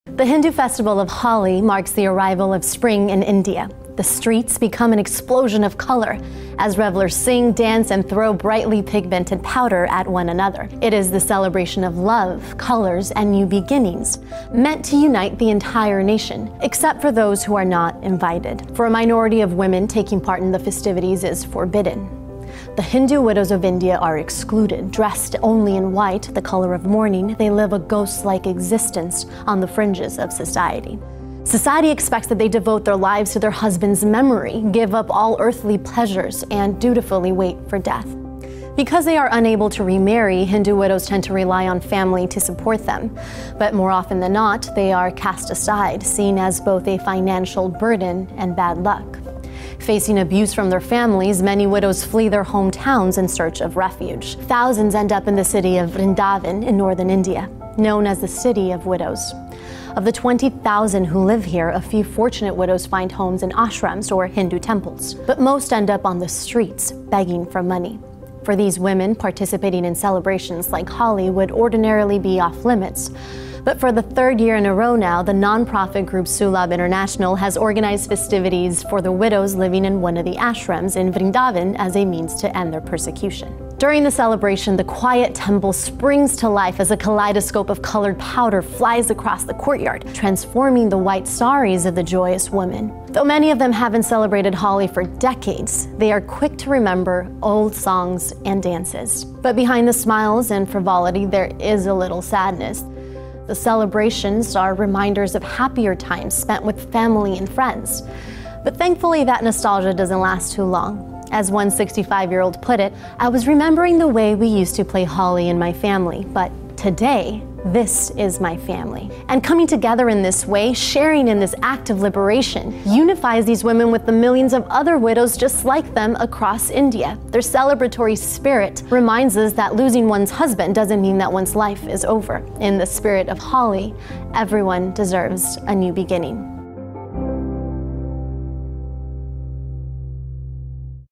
The Hindu festival of Holi marks the arrival of spring in India. The streets become an explosion of color as revelers sing, dance, and throw brightly pigmented powder at one another. It is the celebration of love, colors, and new beginnings, meant to unite the entire nation, except for those who are not invited. For a minority of women, taking part in the festivities is forbidden. The Hindu widows of India are excluded. Dressed only in white, the color of mourning, they live a ghost-like existence on the fringes of society. Society expects that they devote their lives to their husband's memory, give up all earthly pleasures, and dutifully wait for death. Because they are unable to remarry, Hindu widows tend to rely on family to support them. But more often than not, they are cast aside, seen as both a financial burden and bad luck. Facing abuse from their families, many widows flee their hometowns in search of refuge. Thousands end up in the city of Vrindavan in northern India, known as the City of Widows. Of the 20,000 who live here, a few fortunate widows find homes in ashrams or Hindu temples, but most end up on the streets, begging for money. For these women, participating in celebrations like Holi would ordinarily be off limits. But for the third year in a row now, the nonprofit group Sulabh International has organized festivities for the widows living in one of the ashrams in Vrindavan as a means to end their persecution. During the celebration, the quiet temple springs to life as a kaleidoscope of colored powder flies across the courtyard, transforming the white saris of the joyous women. Though many of them haven't celebrated Holi for decades, they are quick to remember old songs and dances. But behind the smiles and frivolity, there is a little sadness. The celebrations are reminders of happier times spent with family and friends. But thankfully, that nostalgia doesn't last too long. As one 65-year-old put it, "I was remembering the way we used to play Holi in my family, but today, this is my family." And coming together in this way, sharing in this act of liberation, unifies these women with the millions of other widows just like them across India. Their celebratory spirit reminds us that losing one's husband doesn't mean that one's life is over. In the spirit of Holi, everyone deserves a new beginning.